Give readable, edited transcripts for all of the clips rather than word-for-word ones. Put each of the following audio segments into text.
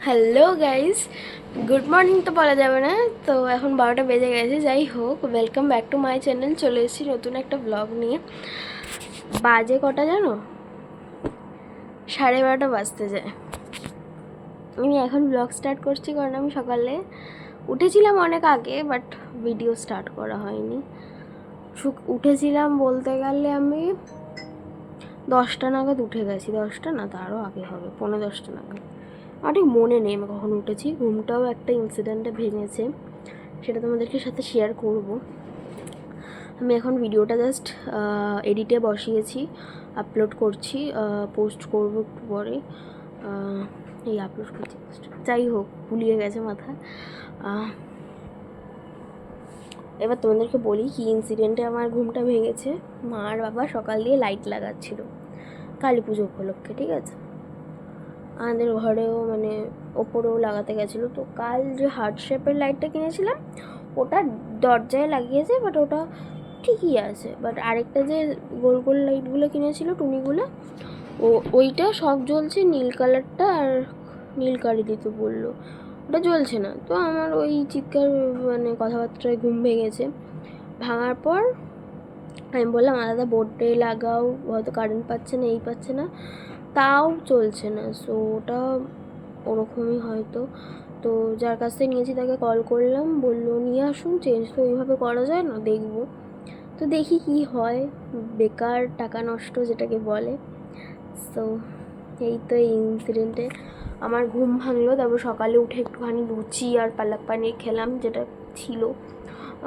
Hello guys, good morning তো বলা যাবে না, তো এখন 12টা বেজে গেছে। যাই হোক, welcome back to my channel. চলে এসেছি নতুন একটা ব্লগ নিয়ে। বাজে কটা জানো? 12:30 বাজতে যায়। আমি এখন ব্লগ স্টার্ট করছি কারণ আমি সকালে উঠেছিলাম অনেক আগে, বাট ভিডিও স্টার্ট করা হয়নি। উঠেছিলাম বলতে গেলে আমি 10টা নাগাদ উঠে গেছি। 10টা না, তারও আগে হবে, 10:45 নাগাদ। আমার ঠিক মনে নেই আমি কখন উঠেছি। ঘুমটাও একটা ইনসিডেন্টে ভেঙেছে, সেটা তোমাদেরকে সাথে শেয়ার করব। আমি এখন ভিডিওটা জাস্ট এডিটে বসিয়েছি, আপলোড করছি, পোস্ট করব একটু পরে। এই আপলোড করছি, যাই হোক, ভুলিয়ে গেছে মাথা। এবার তোমাদেরকে বলি কি ইনসিডেন্টে আমার ঘুমটা ভেঙেছে। মা আর বাবা সকাল দিয়ে লাইট লাগাচ্ছিল কালী পুজো উপলক্ষে, ঠিক আছে। আমাদের ঘরেও মানে ওপরেও লাগাতে গেছিলো। তো কাল যে হার্ট শেপের লাইটটা কিনেছিলাম ওটা দরজায় লাগিয়েছে, বাট ওটা ঠিকই আছে। বাট আরেকটা যে গোল গোল লাইটগুলো কিনেছিল, টুনিগুলো, ওইটা সব জ্বলছে, নীল কালারটা আর নীল কালি দিতে বললো, ওটা জ্বলছে না। তো আমার ওই চিৎকার মানে কথাবার্তায় ঘুম ভেঙেছে। ভাঙার পর আমি বললাম আলাদা বোর্ডে লাগাও, হয়তো কারেন্ট পাচ্ছে না, এই পাচ্ছে না, তাও চলছে না। সো ওটা ওরকমই হয়তো। তো যার কাছ থেকে নিয়েছি তাকে কল করলাম, বললো নিয়ে আসুন, চেঞ্জ তো ওইভাবে করা যায় না, দেখবো। তো দেখি কি হয়, বেকার টাকা নষ্ট যেটাকে বলে। সো এই তো এই ইনসিডেন্টে আমার ঘুম ভাঙলো। তারপর সকালে উঠে একটুখানি লুচি আর পালক পানির খেলাম, যেটা ছিল।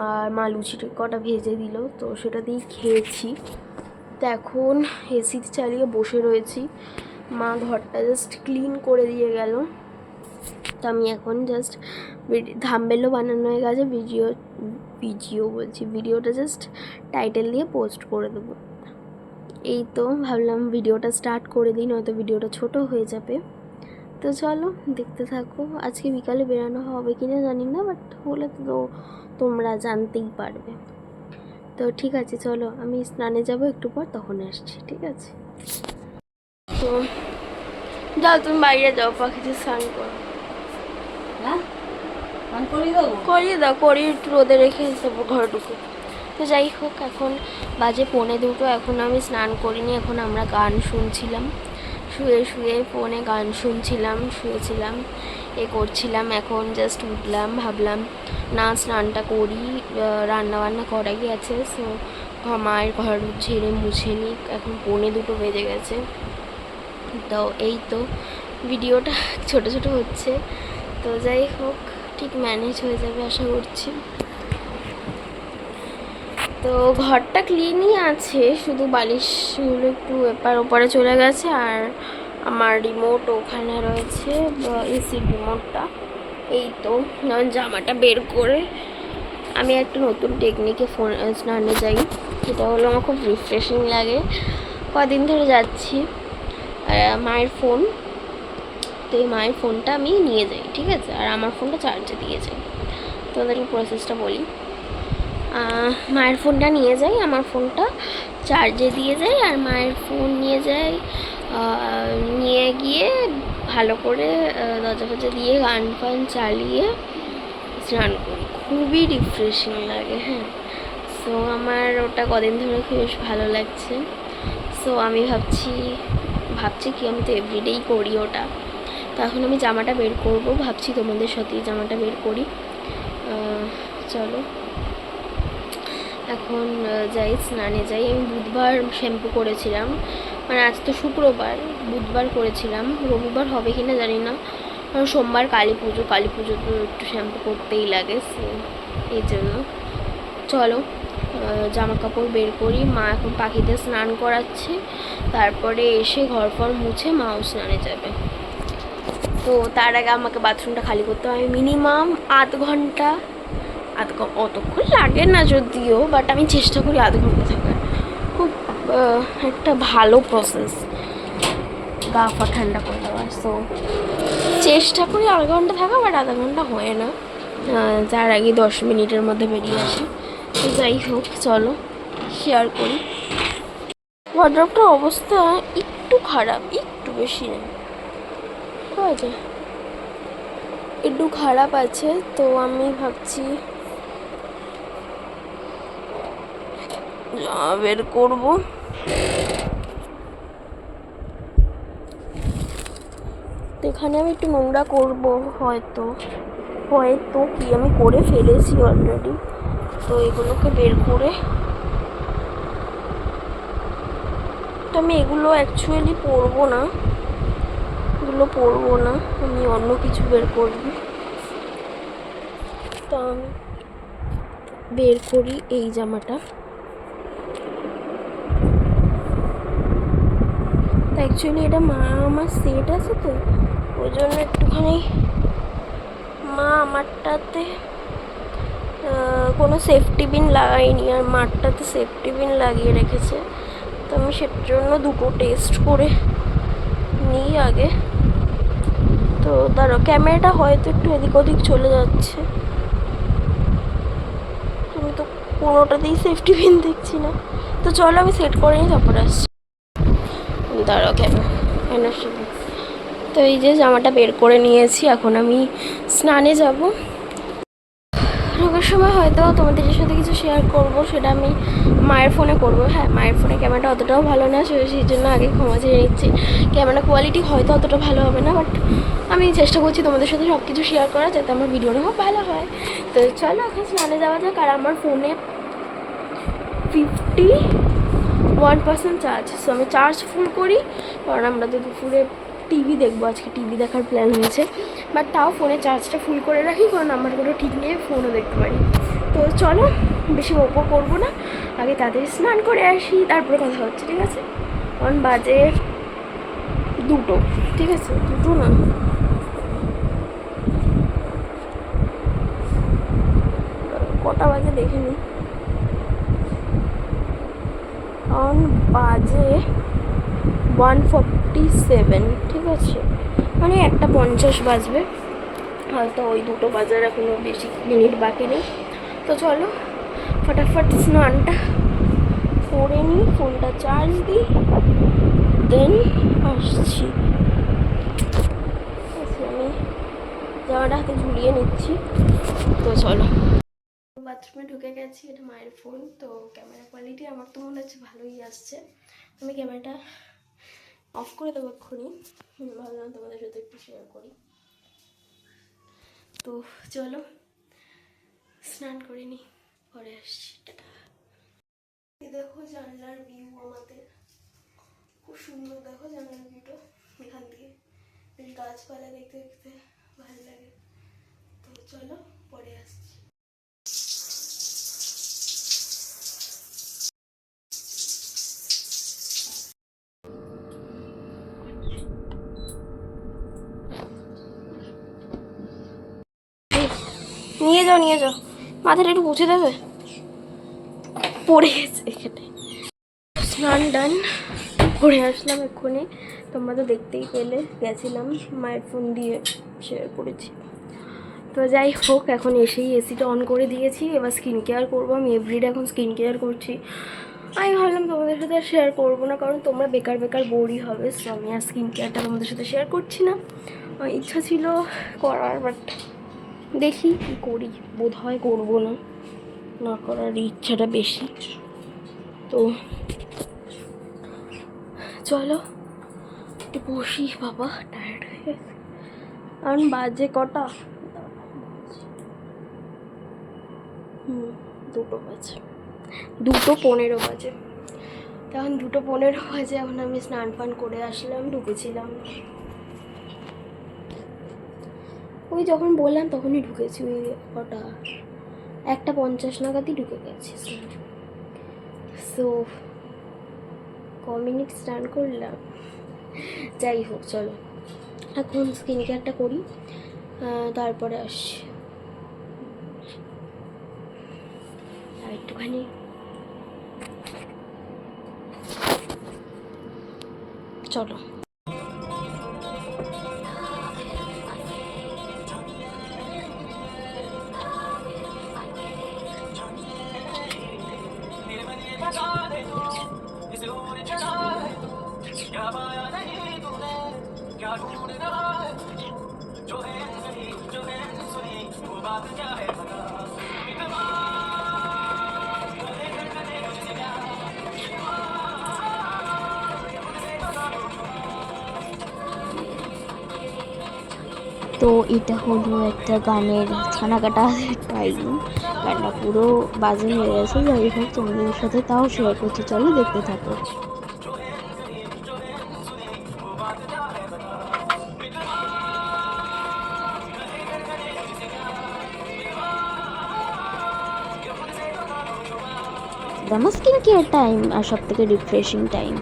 আর মা লুচিটা কটা ভেজে দিল, তো সেটা দিয়েই খেয়েছি। তো এখন এসি চালিয়ে বসে রয়েছি। মা ঘরটা জাস্ট ক্লিন করে দিয়ে গেল। তো আমি এখন জাস্ট থাম্বনেলও বানানো হয়ে গেছে, ভিডিওটা জাস্ট টাইটেল দিয়ে পোস্ট করে দেবো। এই তো ভাবলাম ভিডিওটা স্টার্ট করে দিই, নয়তো ভিডিওটা ছোট হয়ে যাবে। তো চলো দেখতে থাকো। আজকে বিকালে বেরানো হবে কিনা জানি না, বাট হলে তো তোমরা জানতেই পারবে। তো ঠিক আছে, চলো আমি স্নানে যাব একটু পর, তখন আসছি, ঠিক আছে। তো যাও, তুমি বাইরে যাও, পাখিতে স্নান করো। করিয়ে দাও, করিয়ে একটু রোদে রেখে দেবো ঘরে ঢুকে। তো যাই হোক, এখন বাজে 1:45, এখন আমি স্নান করিনি। এখন আমরা গান শুনছিলাম, শুয়ে শুয়ে ফোনে গান শুনছিলাম, শুয়েছিলাম, করছিলাম। এখন জাস্ট উঠলাম, ভাবলাম না স্নানটা করি, রান্নাবান্না করাই গেছে। সো মায়ের ঘর ঝেড়ে মুছে নিই। এখন 1:45 বেজে গেছে। তো এই তো ভিডিওটা ছোট ছোট হচ্ছে, তো যাই হোক, ঠিক ম্যানেজ হয়ে যাবে আশা করছি। তো ঘরটা ক্লিনই আছে, শুধু বালিশগুলো একটু এপার ওপারে চলে গেছে। আর আমার রিমোট ওখানে রয়েছে, এসির রিমোটটা। এই তো জামাটা বের করে আমি একটা নতুন টেকনিকে স্নানে যাই, যেটা হলো আমার খুব রিফ্রেশিং লাগে। কদিন ধরে যাচ্ছি। মায়ের ফোন, তো এই মায়ের ফোনটা আমি নিয়ে যাই, ঠিক আছে, আর আমার ফোনটা চার্জে দিয়ে যাই। তোমাদেরকে প্রসেসটা বলি। মায়ের ফোনটা নিয়ে যাই, আমার ফোনটা চার্জে দিয়ে যাই, আর মায়ের ফোন নিয়ে যাই। নিয়ে গিয়ে ভালো করে দরজা ফরজা দিয়ে গান ফান চালিয়ে স্নান করি, খুবই রিফ্রেশিং লাগে। হ্যাঁ, সো আমার ওটা কদিন ধরে খুব বেশ ভালো লাগছে। সো আমি ভাবছি কি, আমি তো এভরিডেই করি ওটা। তো এখন আমি জামাটা বের করব, ভাবছি তোমাদের সাথেই জামাটা বের করি। চলো এখন যাই, স্নানে যাই। আমি বুধবার শ্যাম্পু করেছিলাম, মানে আজ তো শুক্রবার, বুধবার করেছিলাম, রবিবার হবে কি না জানি না। সোমবার কালী পুজো তো একটু শ্যাম্পু করতেই লাগে, এই জন্য। চলো জামা কাপড় বের করি। মা এখন পাখিতে স্নান করাচ্ছে, তারপরে এসে ঘর ফর মুছে মাও স্নানে যাবে। তো তার আগে আমাকে বাথরুমটা খালি করতে হয়, মিনিমাম আধ ঘন্টা, অতক্ষণ লাগে না যদিও, বাট আমি চেষ্টা করি আধ ঘন্টা থাকার। খুব একটা ভালো প্রসেস গা ফা ঠান্ডা করে দেওয়ার। সো চেষ্টা করি আধ ঘন্টা থাকা, বাট আধা ঘন্টা হয় না, তার আগে 10 মিনিটের মধ্যে বেরিয়ে আসি। তো যাই হোক, চলো শেয়ার করি। ওয়ার্ড্রপটার অবস্থা একটু খারাপ, একটু বেশি নেই, ঠিক আছে। একটু খারাপ আছে, তো আমি ভাবছি বের করবো। এখানে আমি একটু নোংরা করবো, হয়তো কি আমি করে ফেলেছি অলরেডি। তো এগুলোকে বের করে, তো আমি এগুলো অ্যাকচুয়ালি পরবো না, আমি অন্য কিছু বের করব। তো আমি বের করি এই জামাটা। তো অ্যাকচুয়ালি এটা মা আমার সেট আছে, তো ওই জন্য একটুখানি মা আমারটাতে কোনো সেফটি পিন লাগাইনি, আর মারটাতে সেফটি পিন লাগিয়ে রেখেছে। তো আমি সেটার জন্য দুটো টেস্ট করে নিই আগে। তো দাঁড়ো, ক্যামেরাটা হয়তো একটু এদিক ওদিক চলে যাচ্ছে, তুমি তো কোনোটাতেই সেফটি পিন দেখছি না। তো চলো আমি সেট করে নিই, তারপরে আসছি। দাঁড়াও, ক্যামেরা। তো এই যে জামাটা বের করে নিয়েছি, এখন আমি স্নানে যাব। ঢোকার সময় হয়তো তোমাদের সাথে কিছু শেয়ার করব, সেটা আমি মায়ের ফোনে করব। হ্যাঁ, মায়ের ফোনে ক্যামেরাটা অতটাও ভালো না, সেই জন্য আগে ক্ষমা চেয়ে নিচ্ছি। ক্যামেরা কোয়ালিটি হয়তো অতটা ভালো হবে না, বাট আমি চেষ্টা করছি তোমাদের সাথে সব কিছু শেয়ার করা, যাতে আমার ভিডিওটা খুব ভালো হয়। তো চলো এখন স্নানে যাওয়া যাক। আর আমার ফোনে 51% চার্জ, সো আমি চার্জ ফুল করি, কারণ আমরা তো দুপুরে টিভি দেখবো, আজকে টিভি দেখার প্ল্যান হয়েছে। বাট তাও ফোনে চার্জটা ফুল করে রাখি, কারণ আমার কোনো ঠিক নেই, ফোনও দেখতে পারি। তো চলো বেশি ওপো করবো না, আগে তাদের স্নান করে আসি, তারপরে কথা হচ্ছে, ঠিক আছে? কারণ বাজে 2টো, ঠিক আছে? 2টো না, কটা বাজে দেখে নিই। কারণ বাজে 1:47, ঠিক আছে? মানে 1:50 বাজবে, হয়তো ওই 2টো বাজার এখনো বেশি মিনিট বাকি নেই। তো চলো ফটাফট স্নানটা করে নিই, ফোনটা চার্জ দিই, দেন আসছি। আমি জামাটা হাতে ঝুলিয়ে নিচ্ছি। তো চলো, বাথরুমে ঢুকে গেছি, এটা মায়ের ফোন। তো ক্যামেরা কোয়ালিটি আমার তো মনে হচ্ছে ভালোই আসছে। আমি ক্যামেরাটা অফ করে দেবো এক্ষুনি, ভাবলাম তোমাদের সাথে একটু শেয়ার করি। তো চলো স্নান করে নিই, পরে আসছি। টাটা। দেখো জানলার ভিউ আমাদের খুব সুন্দর, দেখো জানলার ভিউটা এখান থেকে, বেশ গাছপালা দেখতে দেখতে ভালো লাগে। তো চলো পরে আসছি। নিয়ে যাও, মাথাটা একটু মুছে দেবে, পড়ে গেছে এখানে। স্নান ডান করে আসলাম এক্ষুনি, তোমরা তো দেখতেই পেলে, গেছিলাম মায়ের ফোন দিয়ে শেয়ার করেছি। তো যাই হোক, এখন এসেই এসিটা অন করে দিয়েছি, এবার স্কিন কেয়ার করবো। আমি এভরিডে এখন স্কিন কেয়ার করছি। আমি ভাবলাম তোমাদের সাথে আর শেয়ার করবো না, কারণ তোমরা বেকার বোরই হবে, সো আমি আর স্কিন কেয়ারটা তোমাদের সাথে শেয়ার করছি না। ইচ্ছা ছিল করার, বাট দেখি কী করি, বোধ হয় করবো না, না করার ইচ্ছাটা বেশি। তো চলো একটু বসি, বাবা টায়ার্ড হয়ে গেছে। কারণ বাজে কটা, 2টো বাজে, 2:15 বাজে। তখন 2:15 বাজে, এখন আমি স্নান ফান করে আসলাম, ঢুকেছিলাম ওই যখন বললাম তখনই ঢুকেছি, ওই কটা 1:50 নাগাদই ঢুকে গেছি। সো মিনিট স্নান করলাম। যাই হোক, চলো এখন স্কিন কেয়ারটা করি, তারপরে আসছি। আর একটুখানি চলো। क्या पाया नहीं तूने, क्या ढूंढ रहा है, जो है नहीं जो है তো এটা হলো একটা গানের ছানা কাটা টাইম, গানটা পুরো বাজে হয়ে গেছে। যাই হোক তোমাদের সাথে তাও শেয়ার করছি, চলো দেখতে থাকো। আমার স্কিন কেয়ার টাইম আর সব থেকে রিফ্রেশিং টাইম।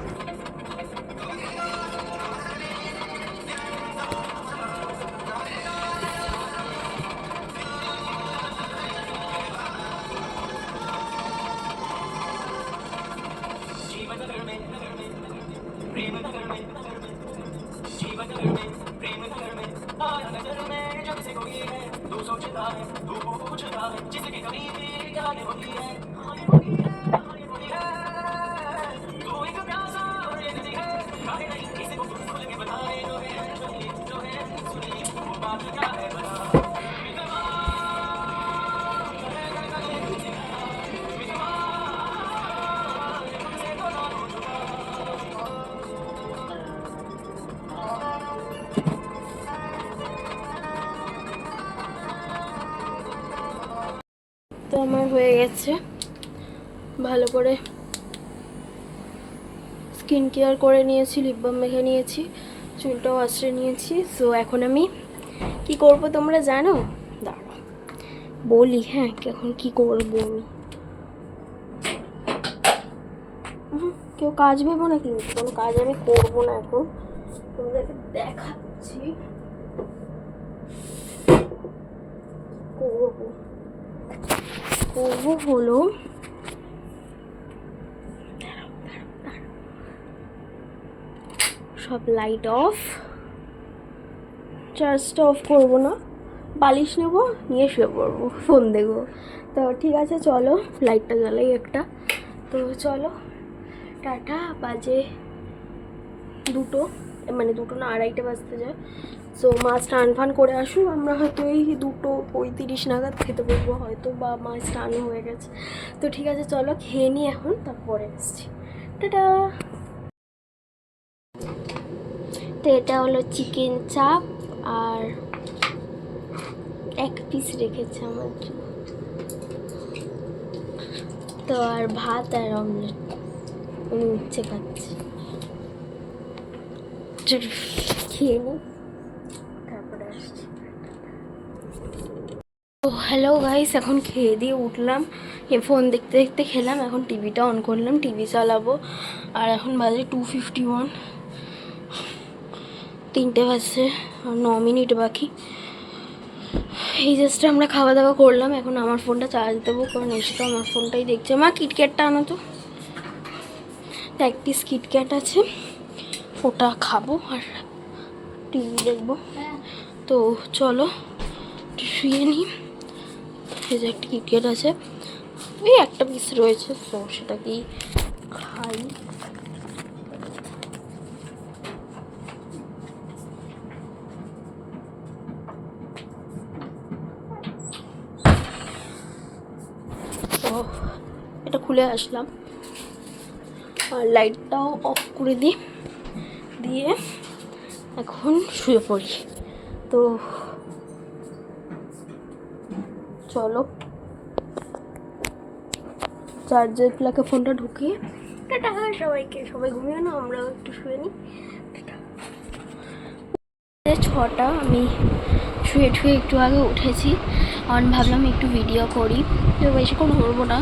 তো আমার হয়ে গেছে, ভালো করে স্কিন কেয়ার করে নিয়েছি, লিপ বাম মেখে নিয়েছি, চুলটাও আঁচড়ে নিয়েছি। সো এখন আমি কি করব তোমরা জানো? দাঁড়াও বলি। হ্যাঁ, এখন কি করবো আমি, কেউ কাজ ভেবো না, কিন্তু কোনো কাজ আমি করবো না এখন, তোমাদেরকে দেখাচ্ছি করবো হলো সব লাইট অফ, চার্জটা অফ করবো না, বালিশ নেবো, নিয়ে শুয়ে পড়বো, ফোন দেখবো। তো ঠিক আছে চলো, লাইটটা জ্বালাই একটা। তো চলো টাটা, বাজে 2টো, মানে 2টো না 2:30 বাজতে যায়। সো মা স্নান ফান করে আসুক, আমরা হয়তো এই 2:35 নাগাদ খেতে বলবো হয়তো, বা মা স্নান হয়ে গেছে। তো ঠিক আছে চলো খেয়ে নিই এখন, তারপরে আসছি, টাটা। তো এটা হলো চিকেন চাপ, আর 1 পিস রেখেছে আমার জন্য, তো আর ভাত আর অমলেট, উনি উচ্ছে খাচ্ছে। খেয়ে নিই, তারপরে আসছি। তো হ্যালো গাইস, এখন খেয়ে দিয়ে উঠলাম, ফোন দেখতে দেখতে খেলাম, এখন টিভিটা অন করলাম, টিভি চালাবো। আর এখন বাজে 2:51, 3টে বাজছে, 9 মিনিট বাকি। এই জাস্ট আমরা খাওয়া দাওয়া করলাম, এখন আমার ফোনটা চার্জ দেবো, কারণ এসে তো আমার ফোনটাই দেখছে। মা কিটক্যাটটা আনো তো, 1 পিস কিটক্যাট আছে, ওটা খাবো আর টিভি দেখবো। তো চলো শুয়ে নিই। এই যে একটা কিটক্যাট আছে, ওই 1টা পিস রয়েছে, তো সেটাকেই খাই। তো এটা খুলে আসলাম, আর লাইটটাও অফ করে দিই, দিয়ে এখন শুয়ে পড়ি। তো চলো চার্জার প্লাগে ফোনটা ঢুকিয়ে টাটা সবাইকে, সবাই ঘুমিয়ে না, আমরাও একটু শুয়ে নিই। 6টা, আমি শুয়ে একটু আগে উঠেছি, কারণ ভাবলাম একটু ভিডিও করি, তো বেশিক্ষণ করবো না,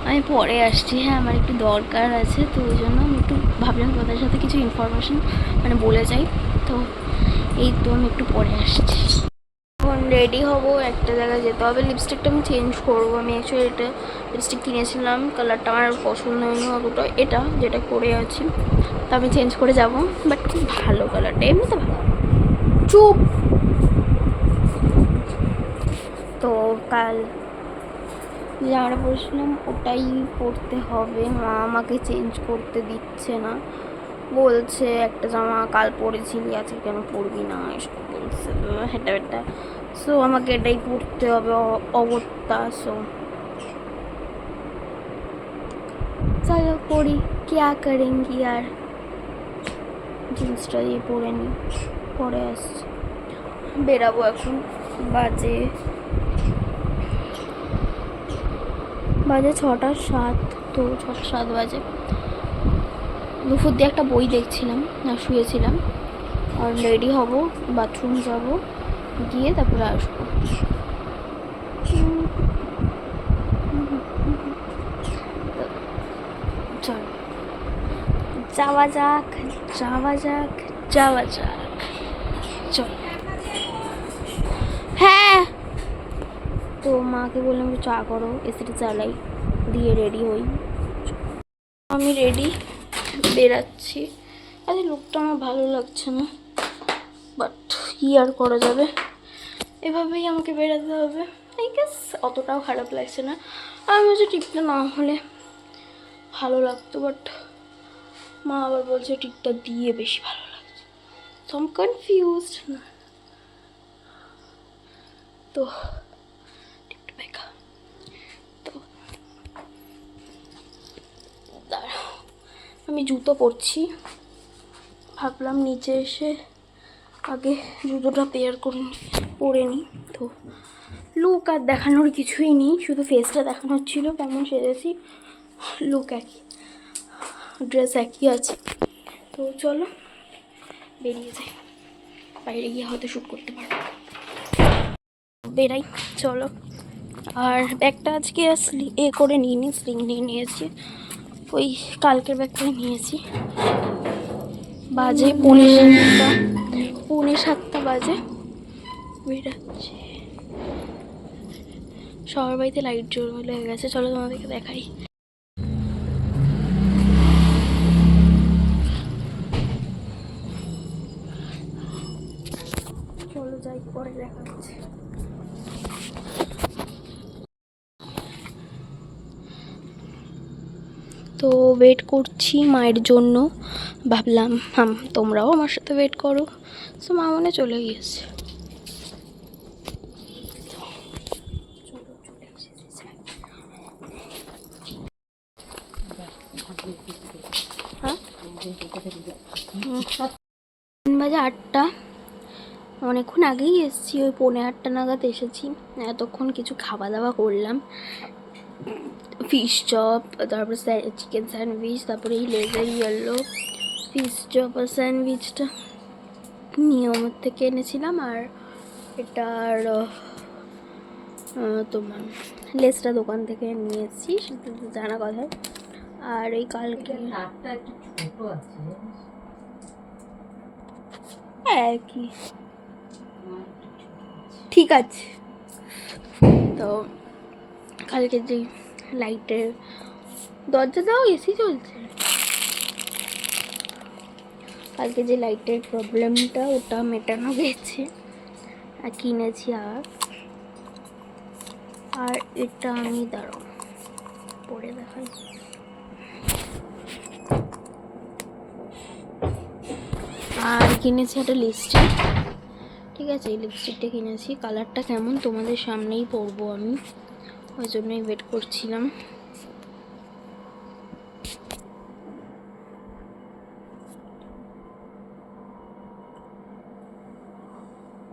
আমি পরে আসছি। হ্যাঁ, আমার একটু দরকার আছে, তো ওই জন্য আমি একটু ভাবলাম তোমাদের সাথে কিছু ইনফরমেশন মানে বলে যাই। তো এই তো আমি একটু পরে আসছি, এখন রেডি হব, একটা জায়গায় যেতে হবে। লিপস্টিকটা আমি চেঞ্জ করবো, আমি অ্যাকচুয়ালি এটা লিপস্টিক কিনেছিলাম, কালারটা আমার পছন্দ হয়নি অতটা, এটা যেটা করে আছি, তো আমি চেঞ্জ করে যাব, বাট খুব ভালো কালারটা, এমনিতে ভালো। চুপ। তো কাল জামাটা পরেছিলাম ওটাই পরতে হবে, মা আমাকে চেঞ্জ করতে দিচ্ছে না, বলছে একটা জামা কাল পরেছিলি আজকে কেন পরবি না, এসব বলছে। হেঁটা সো আমাকে এটাই পড়তে হবে অগত্যা। সো চলো পড়ি, क्या करेंगी আর জিন্সটা দিয়ে পরে নিই, পরে আসছি। বেরাবো এখন, বাজে 6:07। তো 6:07 বাজে। দুপুর দিয়ে একটা বই দেখছিলাম, না শুয়েছিলাম। আর রেডি হব, বাথরুম যাব, গিয়ে তারপরে আসবো। চলো যাওয়া যাক, যাওয়া যাক, যাওয়া যাক। চলো। হ্যাঁ, তো মাকে বললাম একটু চা করো, এসিটা চালাই, দিয়ে রেডি হই। আমি রেডি, বেরাচ্ছি। আরে লুকটা আমার ভালো লাগছে না, বাট কি আর করা যাবে, এভাবেই আমাকে বেরাতে হবে। আই গেস অতটাও খারাপ লাগছে না। আমি হচ্ছে টিপটা না হলে ভালো লাগতো, বাট মা আবার বলছে টিপটা দিয়ে বেশি ভালো লাগছে। তো আমি কনফিউজড না, তো টিপটা বেকা। তো দাঁড়াও, আমি জুতো পরছি, ভাবলাম নিচে এসে আগে জুতোটা পেয়ার করে পরে নিই। তো লুক আর দেখানোর কিছুই নেই, শুধু ফেসটা দেখানোর ছিল কেমন সেরেছি। লুক একই, ড্রেস একই আছে। তো চলো বেরিয়ে যাই, বাইরে গিয়ে হয়তো শ্যুট করতে পারবো। বেরাই, চলো। আর ব্যাগটা আজকে করে নিইনি, স্লিং নিয়ে নিয়েছি, ওই কালকের ব্যাগটাই নিয়েছি। বাজে 6:45 বাজে, বেরাচ্ছি। সবার বাড়িতে লাইট জ্বলে গেছে, চলো তোমাদেরকে দেখাই। চলো যাই, পরে দেখা হচ্ছে। তো ওয়েট করছি মায়ের জন্য, ভাবলাম তোমরাও আমার সাথে ওয়েট করো। সো মা মনে চলে গিয়েছে। হ্যাঁ, বাজে 8টা, অনেকক্ষণ আগেই এসেছি, ওই 8:45 নাগাদ এসেছি। এতক্ষণ কিছু খাওয়া দাওয়া করলাম, ফিশ চপ, তারপরে চিকেন স্যান্ডউইচ, তারপরে এই লেজার ইয়েলো ফিশ চপ আর স্যান্ডউইচটা নিয়মের থেকে এনেছিলাম। আর এটার তোমার লেসটা দোকান থেকে নিয়েছি, সেটা তো জানা কথা। আর এই কালকে হ্যাঁ কি ঠিক আছে। তো কালকে যে লাইটের দরজা দাও, এসি চলছে, কালকে যে লাইটের প্রবলেমটা ওটা মেটানো গেছে, আর কিনেছি। আর এটা আমি দাঁড়াও পরে দেখাই। আর কিনেছি একটা লিপস্টিক, ঠিক আছে, এই লিপস্টিকটা কিনেছি। কালারটা কেমন তোমাদের সামনেই পরবো আমি, ওই জন্যই ওয়েট করছিলাম।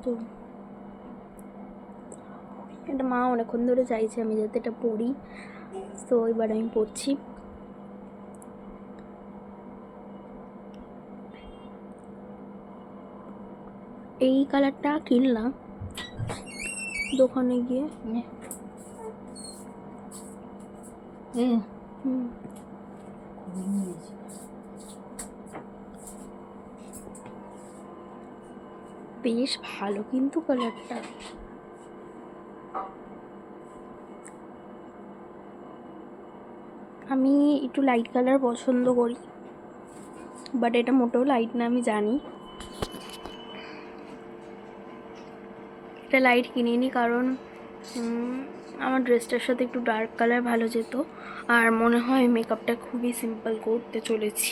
তো এটা মা অনেকক্ষণ ধরে চাইছে আমি যাতে এটা পরি, তো এবার আমি পরছি। এই কালারটা কিনলাম দোকানে গিয়ে। বেশ ভালো কিন্তু কালারটা। আমি একটু লাইট কালার পছন্দ করি, বাট এটা মোটেও লাইট না, আমি জানি। এটা লাইট কিনিনি কারণ আমার ড্রেসটার সাথে একটু ডার্ক কালার ভালো যেত। আর মনে হয় মেকআপটা খুবই সিম্পল করতে চলেছি।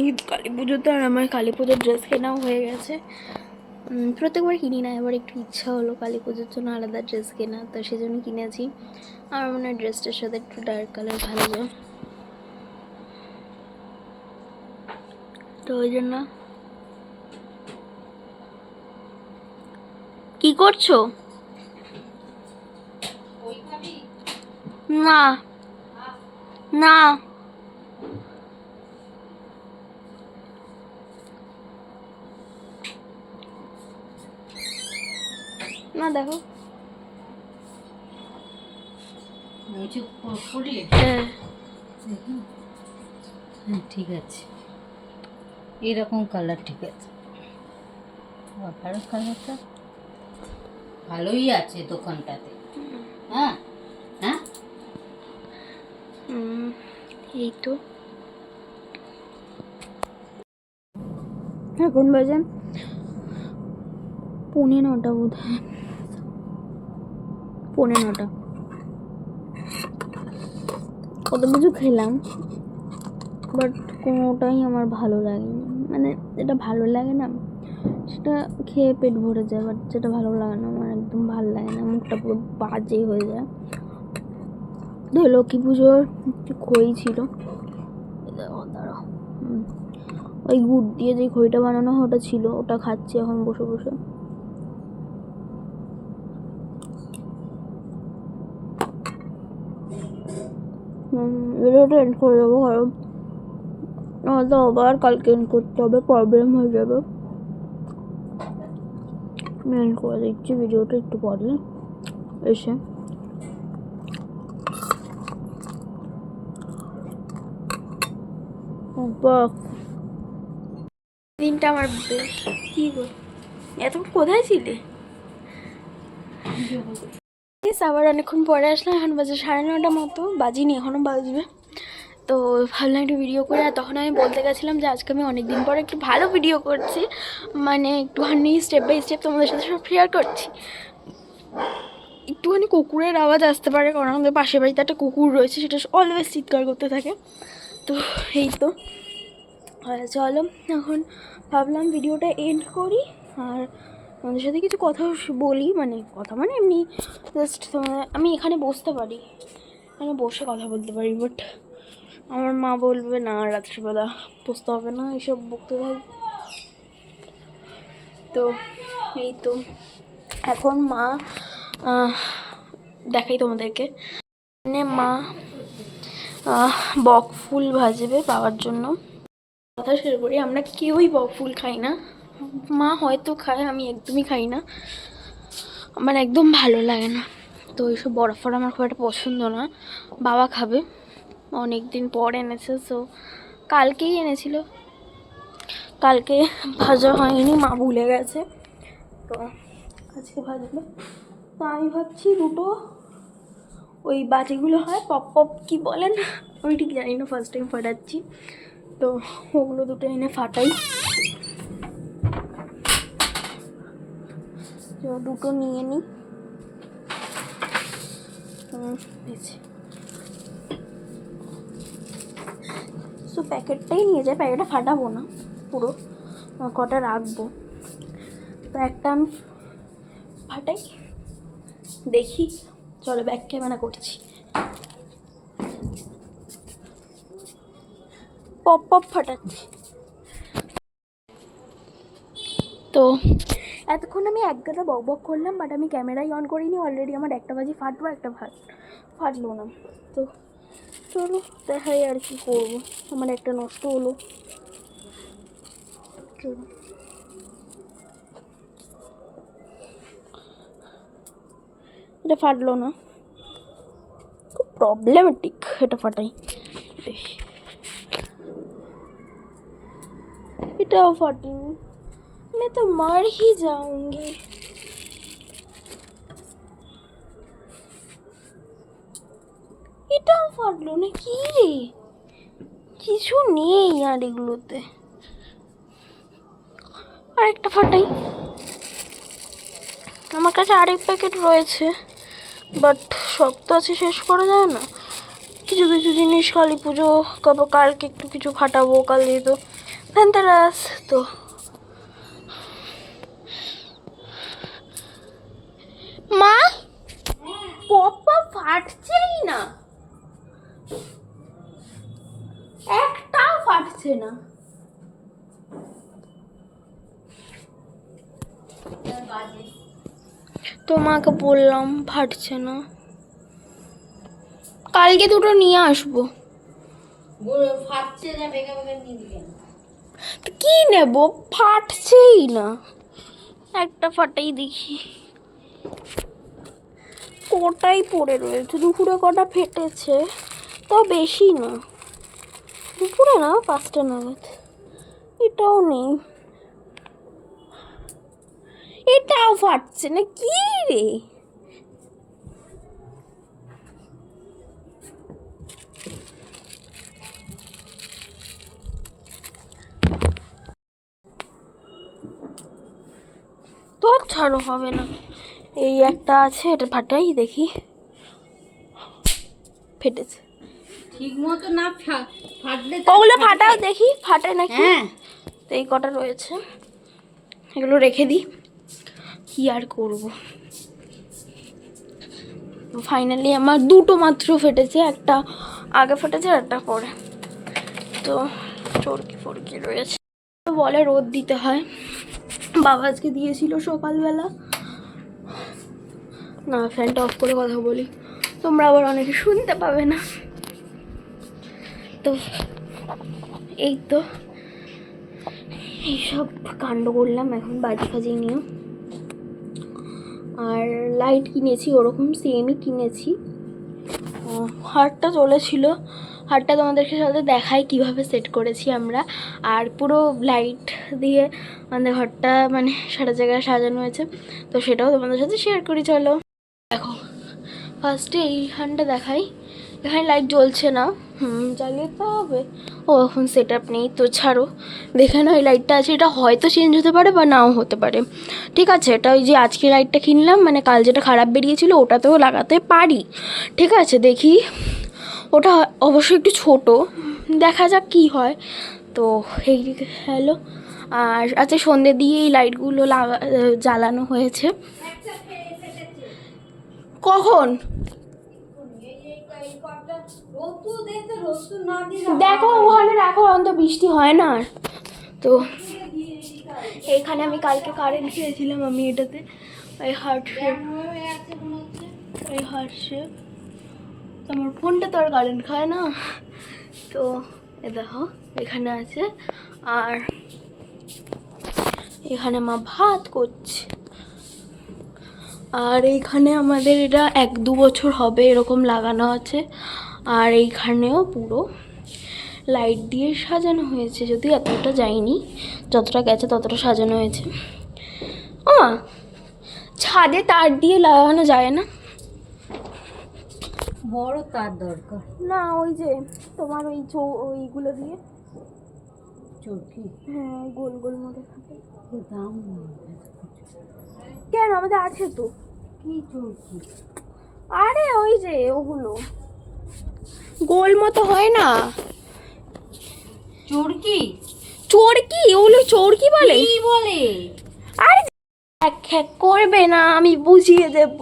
ঈদ কালী পুজোতে, আর আমার কালী পুজোর ড্রেস কেনাও হয়ে গেছে। প্রত্যেকবার কিনি না, এবার একটু ইচ্ছা হলো কালী পুজোর জন্য আলাদা ড্রেস কেনা, তো সেজন্য কিনেছি। আমার মনে হয় ড্রেসটার সাথে একটু ডার্ক কালার ভালো যায়, তো ওই জন্য। কি করছো? না না, না দেখো। হ্যাঁ হ্যাঁ ঠিক আছে, এরকম কালার ঠিক আছে। ভালো কালারটা ভালোই আছে দোকানটাতে। হ্যাঁ হ্যাঁ, এই তো এখন বাজে 9:45 বোধ হয়, 9:45। কত কিছু খেলাম, বাট কোনোটাই আমার ভালো লাগেনি। মানে যেটা ভালো লাগে না সেটা খেয়ে পেট ভরে যায়, বাট যেটা ভালো লাগে না আমার একদম ভালো লাগে না, মুখটা পুরো বাজে হয়ে যায়। তো লক্ষ্মী পুজোর খই ছিল, দাঁড়াও, ওই গুড় দিয়ে যে খইটা বানানো হয় ওটা ছিল, ওটা খাচ্ছি এখন বসে বসে। ভিডিওটা এন্ড করে দেবো, কারণ নয়তো আবার কালকে এন্ড করতে হবে, প্রবলেম হয়ে যাবে। আমি এন্ড করে দিচ্ছি ভিডিওটা একটু পরে এসে। দিনটা আমার বেশ কি গো, এতক্ষণ কোথায় ছিলে? আবার অনেকক্ষণ পরে আসলাম, এখন বাজে 9:30 মতো, বাজিনি, এখনও বাজবে। তো ভাবলাম একটু ভিডিও করে, আর তখন আমি বলতে গেছিলাম যে আজকে আমি অনেক দিন পর একটু ভালো ভিডিও করছি, মানে একটুখানি স্টেপ বাই স্টেপ তোমাদের সাথে সব শেয়ার করছি। একটুখানি কুকুরের আওয়াজ আসতে পারে, কারণ আমাদের পাশের বাড়িতে একটা কুকুর রয়েছে, সেটা অলওয়েজ চিৎকার করতে থাকে। তো এই তো চলো এখন ভাবলাম ভিডিওটা এন্ড করি, আর তোমাদের সাথে কিছু কথা বলি, মানে কথা মানে এমনি জাস্ট আমি এখানে বসতে পারি, এখানে বসে কথা বলতে পারি, বাট আমার মা বলবে না রাত্রিবেলা বসতে হবে না, এইসব বকতে থাকবে। তো এই তো এখন মা দেখাই তোমাদেরকে, মানে মা বক ফুল ভাজবে বাবার জন্য। কথা শেয়ার করি, আমরা কেউই বক ফুল খাই না, মা হয়তো খায়, আমি একদমই খাই না, আমার একদম ভালো লাগে না। তো এইসব বরফ আমার খুব একটা পছন্দ না, বাবা খাবে, অনেক দিন পর এনেছে, সো কালকেই এনেছিল, কালকে ভাজা হয়নি, মা ভুলে গেছে, তো আজকে ভাজবে। তো আমি ভাবছি দুটো ওই বাটিগুলো হয় পপ পপ কি বলেন আমি ঠিক জানি না, ফার্স্ট টাইম ফাটাচ্ছি, তো ওগুলো দুটো এনে ফাটাই। তো দুটো নিয়ে নিই, তো প্যাকেটটাই নিয়ে যাই, প্যাকেটটা ফাটাবো না, পুরো কটা রাখবো। তো একটা আমি ফাটাই, দেখি, চলো ব্যাক ক্যামেরা করছি। পপ পপ ফাটাচ্ছি। তো এতক্ষণ আমি এক গাদা বক বক করলাম, বাট আমি ক্যামেরাই অন করিনি, অলরেডি আমার একটা বাজি ফাটবো, একটা ফাটলো না। তো চলো দেখাই আর কি করবো, আমার একটা নষ্ট হলো। চলো এটা ফাটলো না, খুব প্রবলেমেটিক, এটা ফাটাই, এটাও ফাটেনি, मैं तो मर ही जाऊंगी। এটাও ফাটলো না, কি রে, কিছু নেই আর এগুলোতে। আরেকটা ফাটাই, আমার কাছে আরেক প্যাকেট রয়েছে, বাট সব তো আছে, শেষ করা যায় না, কিছু কিছু জিনিস কালী পুজো, কালকে একটু কিছু ফাটাবো, কাল দিয়ে তো ধনতেরাস, তো তো মাকে বললাম ফাটছে না, কালকে দুটো নিয়ে আসবো। ফাটছে না, বেগা বেগা নিয়ে দিলেন। তো কি নেব, ফাটছেই না, একটা ফাটাই দেখি, কটাই পড়ে রয়েছে, দুপুরে কটা ফেটেছে, তো বেশি না, দুপুরে না 5টা নাগাদ। এটাও নেই, এটাও ফাটছে না, কি রে? তো ছাড়ো, হবে না। এই একটা আছে, এটা ফাটাই দেখি, ফেটেছে। ঠিক মতো না ফাটলে ওগুলো ফাটাও দেখি, ফাটে নাকি। হ্যাঁ, তো এই কটা রয়েছে, এগুলো রেখে দিই, কি আর করব। ফাইনালি আমার দুটো মাত্র ফেটেছে, একটা আগে ফেটেছে আর একটা পরে। তো চরকি ফরকি রয়েছে, বলে রোদ দিতে হয়, বাবা আজকে দিয়েছিল সকালবেলা। না, ফ্যানটা অফ করে কথা বলি, তোমরা আবার অনেকে শুনতে পাবে না। তো এই তো এইসব কাণ্ড করলাম, এখন বাজি ফাজি নিয়ে। আর লাইট কিনেছি, ওরকম সেমই কিনেছি। হারটা চলেছিল, হারটা তোমাদেরকে সাথে দেখাই কিভাবে সেট করেছি আমরা। আর পুরো লাইট দিয়ে আমাদের ঘরটা মানে সারা জায়গায় সাজানো হয়েছে, তো সেটাও তোমাদের সাথে শেয়ার করি, চলো দেখো। ফার্স্টে এইখানটা দেখাই, এখানে লাইট জ্বলছে না, জ্বালিয়ে তো হবে। ও এখন সেট আপ নেই, তো ছাড়ো, দেখে নাও এই লাইটটা আছে, এটা হয়তো চেঞ্জ হতে পারে বা নাও হতে পারে, ঠিক আছে। এটা ওই যে আজকে লাইটটা কিনলাম, মানে কাল যেটা খারাপ বেরিয়েছিল ওটাতেও লাগাতে পারি, ঠিক আছে। দেখি, ওটা অবশ্যই একটু ছোট, দেখা যাক কি হয়। তো এই হ্যালো, আর আচ্ছা সন্ধ্যে দিয়ে এই লাইটগুলো জ্বালানো হয়েছে। কখন দেখো, ওখানে রাখো, অন্ত বৃষ্টি হয় না আর। তো এইখানে আমি কালকে কারেন্ট খেয়েছিলাম, আমি এটাতে এই হার্ট শেপ, এই হার্ট শেপ, আমার ফোনটা তো আর কারেন্ট খায় না। তো এ দেখো এখানে আছে, আর এখানে মা ভাত করছে, আর এইখানে আমাদের এটা 1-2 বছর হবে এরকম লাগানো আছে। আর এইখানেও পুরো লাইট দিয়ে সাজানো হয়েছে, যদি এতটা যায়নি, যতটা গেছে ততটা সাজানো হয়েছে। ও মা, ছাদে তার দিয়ে লাগানো যায় না? বড় তার দরকার না, ওই যে তোমার ওই ওইগুলো দিয়ে, চরকি। হ্যাঁ, গোল গোল মতো থাকে। দাম কেন, আমাদের আছে তো। কি চরকি? আরে ওই যে ওগুলো গোল মতো হয় না, চরকি। চরকি, ওগুলো চরকি বলে। কি বলে? আরে এক করবে না, আমি বুঝিয়ে দেব।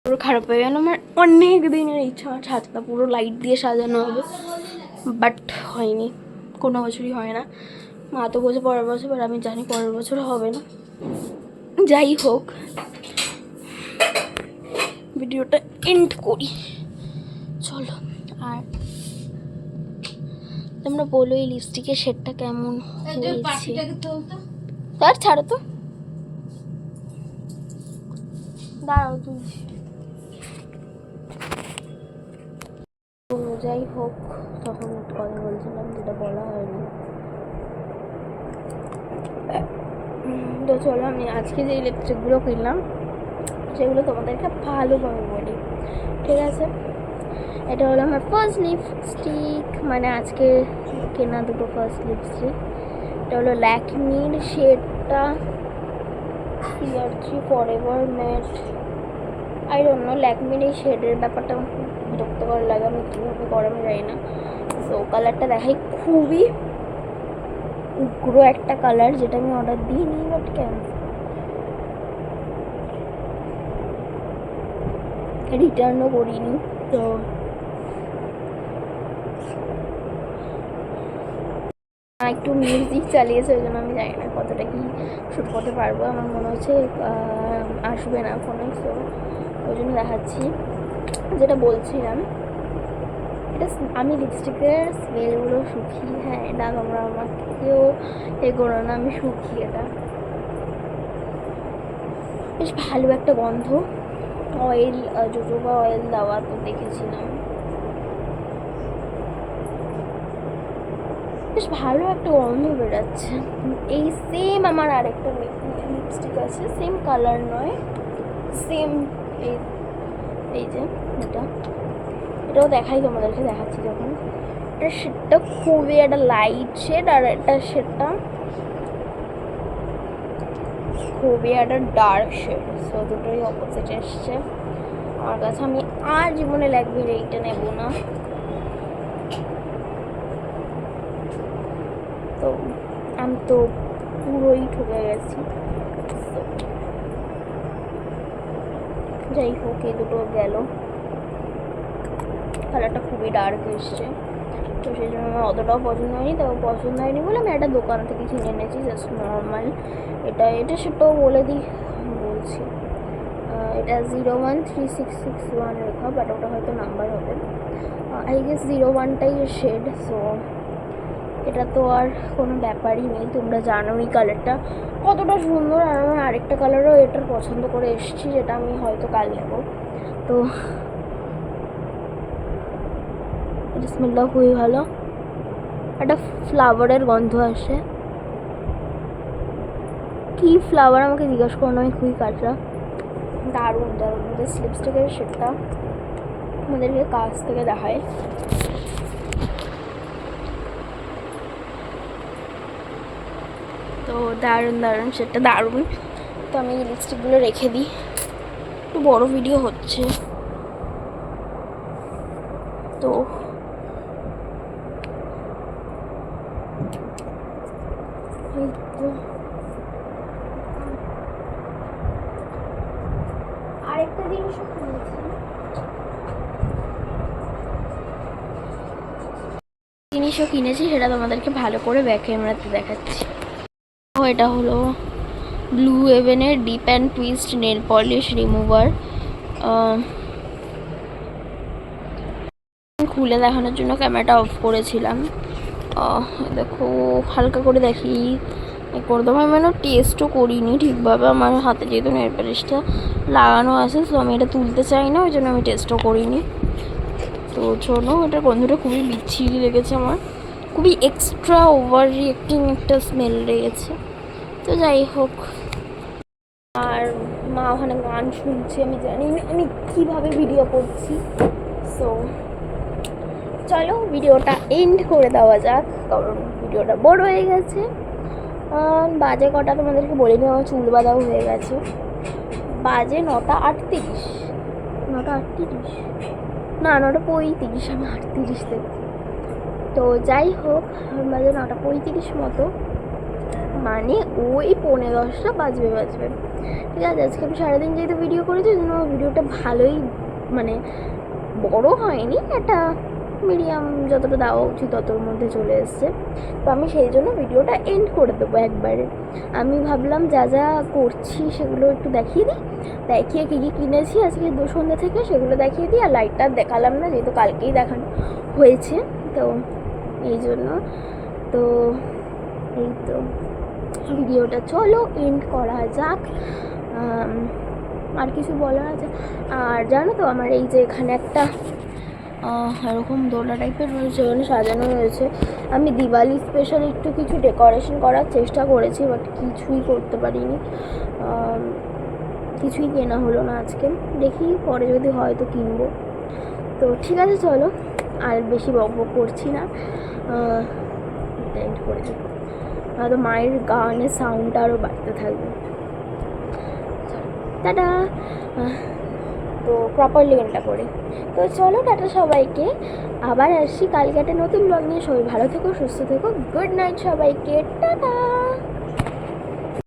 পুরো খারাপ হয়ে গেল আমার, অনেক দিনের ইচ্ছা আমার ছাদটা পুরো লাইট দিয়ে সাজানো হবে, বাট হয়নি, কোনো বছরই হয় না। মা তো বলছে পরের বছর, আর আমি জানি পরের বছর হবে না। যাই হোক, ভিডিওটা এন্ড করি, চলো। আর তোমরা বলো এই লিপস্টিকের শেডটা কেমন হয়েছে। আর ছাড়ো তো, দাঁড়াও তুই। তো যাই হোক, তখন একটা কথা বলছিলাম যেটা বলা হয়নি। তো চলো, আমি আজকে যে লিপস্টিকগুলো কিনলাম সেগুলো তোমাদেরকে ভালোভাবে বলি, ঠিক আছে। এটা হলো আমার ফার্স্ট লিপস্টিক, মানে আজকে কেনা দুটো ফার্স্ট লিপস্টিক। এটা হলো ল্যাকমির শেডটা CR3 forever matte. I don't know, ল্যাকমির এই শেডের ব্যাপারটা আমার খুব বিরক্তকর লাগে, আমি কীভাবে করে আমি জানি না। সো কালারটা দেখাই, খুবই উগ্র একটা কালার, যেটা আমি অর্ডার দিইনি, বাট ক্যান্সেল, রিটার্নও করিনি। তো একটু মিউজিক চালিয়েছে, ওই জন্য আমি জানি না কতটা কি শ্যুট করতে পারবো। আমার মনে হচ্ছে আসবে না ফোনে, সো ওই জন্য দেখাচ্ছি। যেটা বলছিলাম, এটা আমি লিপস্টিকের স্মেলগুলো সুখী। হ্যাঁ, এটা তোমরা আমাকেও এ করো না, আমি সুখী। এটা বেশ ভালো একটা গন্ধ, অয়েল জোজোবা অয়েল দেওয়া তো দেখেছিলাম। বেশ ভালো একটা গন্ধ বেরোচ্ছে। এই সেম আমার আরেকটা লিপস্টিক আছে, সেম কালার নয়, সেম এই এই যে এটাও দেখাই তোমাদেরকে, দেখাচ্ছি যখন। এটা শেডটা খুবই একটা লাইট শেড, আর এটা শেডটা খুবই একটা ডার্ক শেড, সো দুটোই অপোজিট এসছে আমার কাছে। আমি আর জীবনে লাগবে এইটা নেবো না। তো আমি তো পুরোই ঠকে গেছি। যাই হোক, এই দুটো গেল। কালারটা খুবই ডার্ক এসছে, তো সেই জন্য আমার অতটাও পছন্দ হয়নি। তবে পছন্দ হয়নি বলে আমি একটা দোকান থেকে কিনে এনেছি, জাস্ট নর্মাল। এটা সেটাও বলে দিই, বলছি। এটা 013661 লেখা, বাট ওটা হয়তো নাম্বার হবে। আই গেস 01টাই শেড, সো এটা তো আর কোনো ব্যাপারই নেই। তোমরা জানো এই কালারটা কতটা সুন্দর, আর আমার আরেকটা কালারও এটার পছন্দ করে এসেছি, যেটা আমি হয়তো কাল নেবো। তো এটা স্মেলটা খুবই ভালো, একটা ফ্লাওয়ারের গন্ধ আসে। কি ফ্লাওয়ার আমাকে জিজ্ঞাসা করো না, আমি খুবই কাঁচা। দারুণ দারুণ। জাস্ট লিপস্টিকের শেডটা আমাদেরকে কাছ থেকে দেখায়। তো দারুণ দারুণ, শেডটা দারুণ। তো আমি এই লিপস্টিকগুলো রেখে দিই, একটু বড় ভিডিও হচ্ছে তো। আরেকটা জিনিসও কিনেছি, সেটা তোমাদেরকে ভালো করে ব্যাক ক্যামেরাতে দেখাচ্ছি। এটা হলো ব্লু হেভেনের deep and twist nail polish remover. খুলে দেখানোর জন্য ক্যামেরাটা অফ করেছিলাম। দেখো, হালকা করে দেখি করে দেবো। আমি টেস্টও করিনি ঠিকভাবে, আমার হাতে যেহেতু নেল পলিশটা লাগানো আছে, তো আমি এটা তুলতে চাই না, ওই জন্য আমি টেস্টও করিনি। তো চলো, এটার গন্ধটা খুবই বিচ্ছিরি লেগেছে আমার, খুবই এক্সট্রা ওভার রিয়েক্টিং একটা স্মেল লেগেছে। তো যাই হোক, আর মা ওখানে গান শুনছে, আমি জানি না আমি কীভাবে ভিডিও করছি। সো চলো ভিডিওটা এন্ড করে দেওয়া যাক, কারণ ভিডিওটা বড় হয়ে গেছে। বাজে কটা তোমাদেরকে বলিনি, আমার চুল বাঁধাও হয়ে গেছে। বাজে 9:38, 9:38 না 9:35, আমি 38 দেখছি। তো যাই হোক, বাজে 9:35 মতো, মানে ওই 9:45 বাজবে। ঠিক আছে, আজকে আমি সারাদিন যেহেতু ভিডিও করেছি, ওই জন্য ভিডিওটা ভালোই, মানে বড় হয়নি, একটা মিডিয়াম যতটা দেওয়া উচিত ততর মধ্যে চলে এসছে। তো আমি সেই জন্য ভিডিওটা এন্ড করে দেবো একবারে। আমি ভাবলাম যা যা করছি সেগুলো একটু দেখিয়ে দিই, দেখিয়ে কী কী কিনেছি আজকে সন্ধ্যা থেকে সেগুলো দেখিয়ে দিই। আর লাইটটা দেখালাম না, যেহেতু কালকেই দেখানো হয়েছে, তো এই জন্য। তো এই তো ভিডিওটা চলো এন্ড করা যাক। আর কিছু বলার আছে? আর জানো তো, আমার এই যে এখানে একটা এরকম দোলা টাইপের রয়েছে, এখানে সাজানো রয়েছে। আমি দিওয়ালি স্পেশাল একটু কিছু ডেকোরেশন করার চেষ্টা করেছি, বাট কিছুই করতে পারিনি, কিছুই কেনা হলো না আজকে। দেখি পরে যদি হয় তো কিনবো। তো ঠিক আছে, চলো আর বেশি বকবক করছি না, এন্ড করে দিই। তো মায়ের গানের সাউন্ডটা আরও বাড়তে থাকবে। টাটা। তো প্রপারলি গানটা করে। তো চলো টাটা সবাইকে, আবার আসছি কালকে একটা নতুন ব্লগ নিয়ে। সবাই ভালো থেকো, সুস্থ থেকো, গুড নাইট সবাইকে, টাটা।